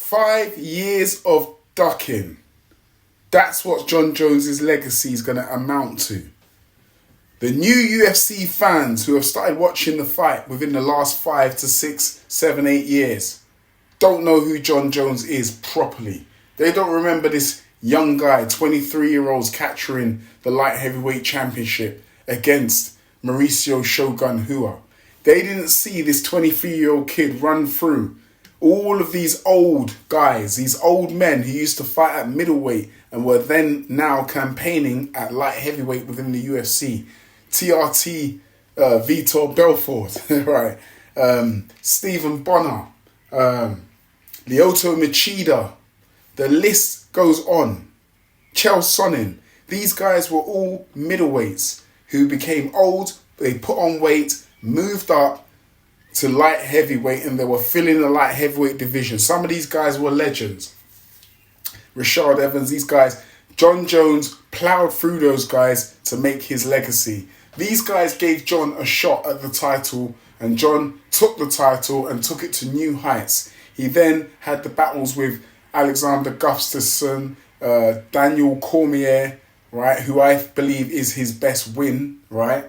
5 years of ducking. That's what Jon Jones' legacy is going to amount to. The new UFC fans who have started watching the fight within the last 5 to 6, 7, 8 years don't know who Jon Jones is properly. They don't remember this young guy, 23-year-olds capturing the light heavyweight championship against Mauricio Shogun Rua. They didn't see this 23-year-old kid run through all of these old guys, these old men who used to fight at middleweight and were then now campaigning at light heavyweight within the UFC. TRT, Vitor Belfort, right? Stephen Bonner, Lyoto Machida. The list goes on. Chael Sonnen. These guys were all middleweights who became old. They put on weight, moved up to light heavyweight, and they were filling the light heavyweight division. Some of these guys were legends. Rashad Evans, these guys. Jon Jones plowed through those guys to make his legacy. These guys gave Jon a shot at the title, and Jon took the title and took it to new heights. He then had the battles with Alexander Gustafsson, Daniel Cormier, right, who I believe is his best win, right,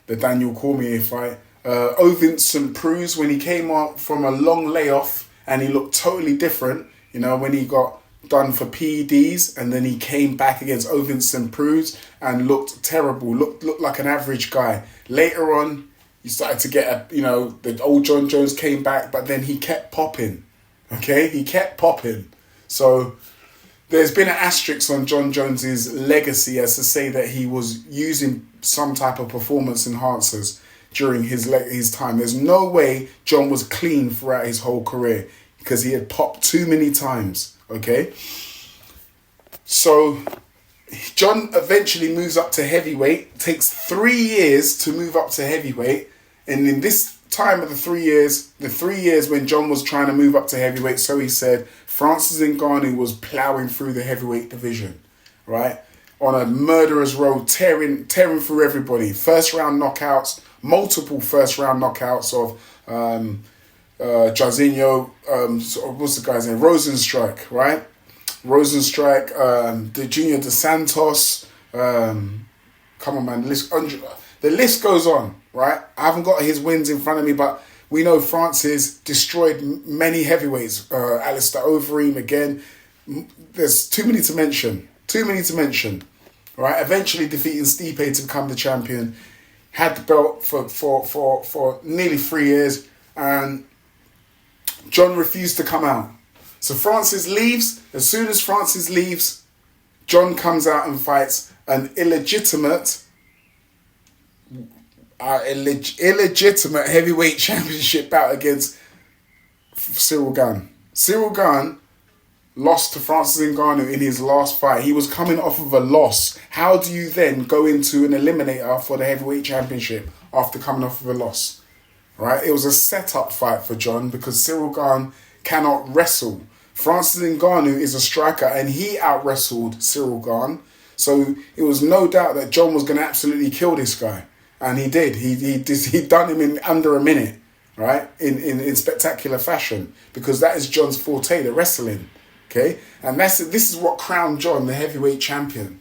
the Daniel Cormier fight. Vincent Cruz, when he came out from a long layoff and he looked totally different, you know, when he got done for PEDs, and then he came back against Vincent Cruz and looked terrible, looked like an average guy. Later on, you started to get the old Jon Jones came back, but then he kept popping. Okay, he kept popping. So there's been an asterisk on Jon Jones's legacy as to say that he was using some type of performance enhancers during his time. There's no way Jon was clean throughout his whole career because he had popped too many times. Okay, so Jon eventually moves up to heavyweight. It takes 3 years to move up to heavyweight, and in this time of the 3 years when Jon was trying to move up to heavyweight, so he said, Francis Ngannou was ploughing through the heavyweight division, right, on a murderer's road, tearing through everybody. First round knockouts, multiple first round knockouts of Jairzinho, what's the guy's name? Rosenstrike, right? Rosenstrike, the Junior dos Santos. Come on, man. The list goes on, right? I haven't got his wins in front of me, but we know Francis destroyed many heavyweights. Alistair Overeem again. There's too many to mention. Right? Eventually defeating Stipe to become the champion. Had the belt for nearly 3 years, and Jon refused to come out. So Francis leaves. As soon as Francis leaves, Jon comes out and fights an illegitimate heavyweight championship bout against Cyril Gane. Cyril Gane lost to Francis Ngannou in his last fight. He was coming off of a loss. How do you then go into an eliminator for the heavyweight championship after coming off of a loss? Right? It was a set-up fight for Jon because Cyril Gane cannot wrestle. Francis Ngannou is a striker and he out-wrestled Cyril Gane. So it was no doubt that Jon was going to absolutely kill this guy. And he did. He done him in under a minute, right? In spectacular fashion, because that is Jon's forte, the wrestling. Okay? And this is what crowned Jon the heavyweight champion.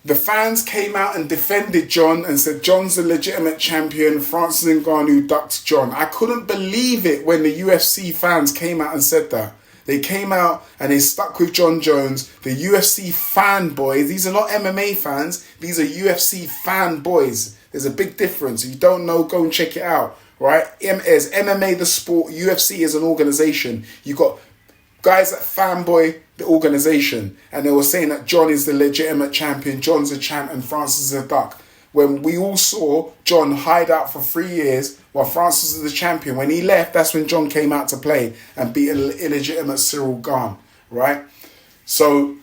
The fans came out and defended Jon and said Jon's a legitimate champion. Francis Ngannou ducked Jon. I couldn't believe it when the UFC fans came out and said that. They came out and they stuck with Jon Jones. The UFC fanboys, these are not MMA fans, these are UFC fanboys. There's a big difference. If you don't know, go and check it out, right? As MMA the sport, UFC is an organization. You got guys that fanboy the organization, and they were saying that Jon is the legitimate champion, Jon's a champ, and Francis is a duck. When we all saw Jon hide out for 3 years while Francis is the champion, when he left, that's when Jon came out to play and beat an illegitimate Cyril Gane, right? So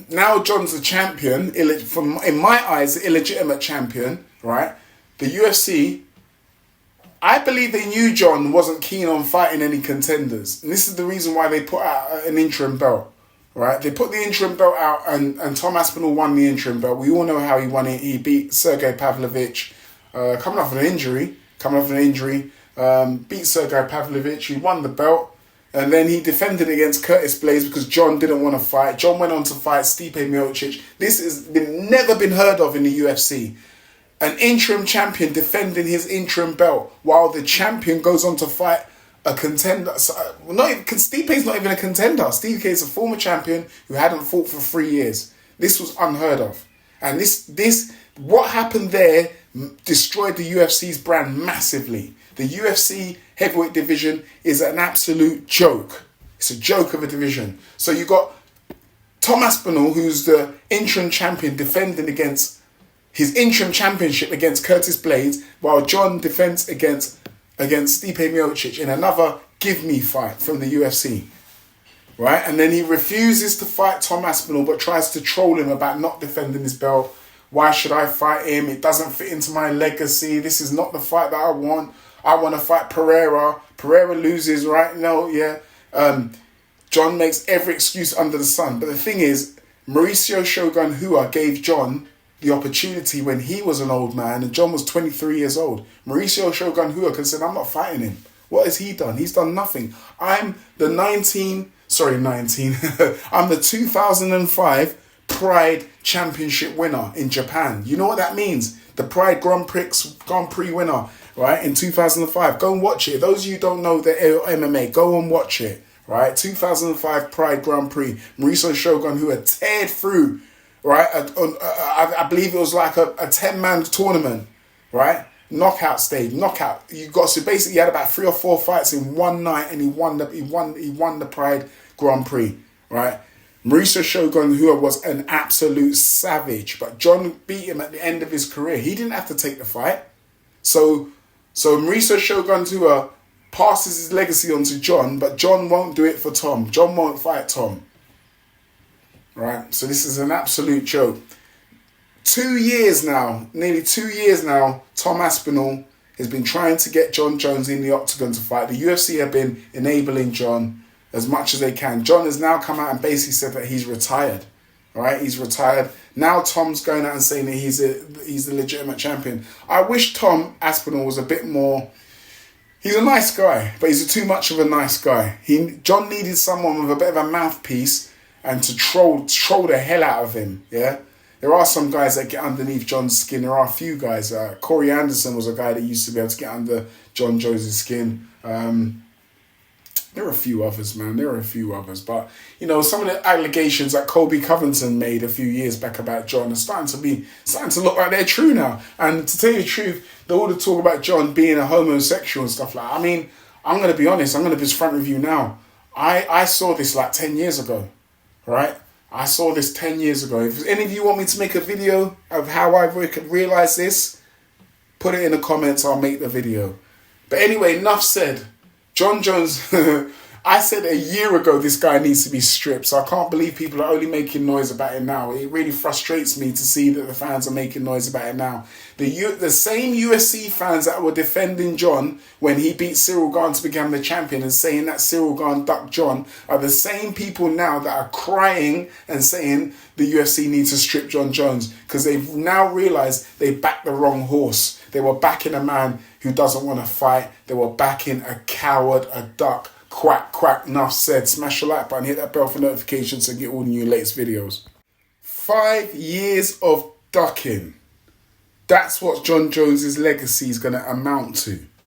now Jon's the champion, in my eyes, the illegitimate champion, right? The UFC, I believe they knew Jon wasn't keen on fighting any contenders. And this is the reason why they put out an interim belt, right? They put the interim belt out and Tom Aspinall won the interim belt. We all know how he won it. He beat Sergey Pavlovich, coming off an injury. beat Sergei Pavlovich, he won the belt, and then he defended against Curtis Blaydes because Jon didn't want to fight. Jon went on to fight Stipe Miocic. This has never been heard of in the UFC. An interim champion defending his interim belt while the champion goes on to fight a contender. Stipe's not even a contender. Stipe is a former champion who hadn't fought for 3 years. This was unheard of. And what happened there destroyed the UFC's brand massively. The UFC heavyweight division is an absolute joke. It's a joke of a division. So you got Tom Aspinall, who's the interim champion, defending against his interim championship against Curtis Blaydes, while Jon defends against Stipe Miocic in another give me fight from the UFC. Right? And then he refuses to fight Tom Aspinall but tries to troll him about not defending his belt. Why should I fight him? It doesn't fit into my legacy. This is not the fight that I want. I want to fight Pereira. Pereira loses, right? No, yeah. Jon makes every excuse under the sun. But the thing is, Mauricio Shogun Rua gave Jon the opportunity when he was an old man and Jon was 23 years old. Mauricio Shogun Rua could say, I'm not fighting him. What has he done? He's done nothing. I'm the 2005 Pride Championship winner in Japan. You know what that means? The Pride Grand Prix winner, right, in 2005. Go and watch it. Those of you who don't know the MMA, go and watch it, right? 2005 Pride Grand Prix. Mauricio Shogun Rua teared through, right? I believe it was like a 10-man tournament, right? Knockout stage, knockout. You had about 3 or 4 fights in one night, and he won the Pride Grand Prix, right? Mauricio Shogun Rua was an absolute savage, but Jon beat him at the end of his career. He didn't have to take the fight. So Mauricio Shogun Rua passes his legacy on to Jon, but Jon won't do it for Tom. Jon won't fight Tom. Right? So this is an absolute joke. 2 years now, nearly 2 years now, Tom Aspinall has been trying to get Jon Jones in the octagon to fight. The UFC have been enabling Jon as much as they can. Jon has now come out and basically said that he's retired. Right? He's retired. Now Tom's going out and saying that he's a legitimate champion. I wish Tom Aspinall was a bit more... He's a nice guy, but he's too much of a nice guy. Jon needed someone with a bit of a mouthpiece and to troll the hell out of him, yeah? There are some guys that get underneath Jon's skin. There are a few guys. Corey Anderson was a guy that used to be able to get under Jon Jones' skin. There are a few others, man. There are a few others. But, you know, some of the allegations that Colby Covington made a few years back about Jon are starting to look like they're true now. And to tell you the truth, all the talk about Jon being a homosexual and stuff like that. I mean, I'm going to be honest. I'm going to be front with you now. I saw this like 10 years ago, right? I saw this 10 years ago. If any of you want me to make a video of how I realised this, put it in the comments. I'll make the video. But anyway, enough said. Jon Jones, I said a year ago this guy needs to be stripped, so I can't believe people are only making noise about it now. It really frustrates me to see that the fans are making noise about it now. The same UFC fans that were defending Jon when he beat Cyril Gane to become the champion and saying that Cyril Gane ducked Jon are the same people now that are crying and saying the UFC needs to strip Jon Jones because they've now realised they backed the wrong horse. They were backing a man who doesn't want to fight. They were backing a coward, a duck. Quack, quack, enough said. Smash the like button, hit that bell for notifications to get all the new latest videos. 5 years of ducking. That's what Jon Jones' legacy is going to amount to.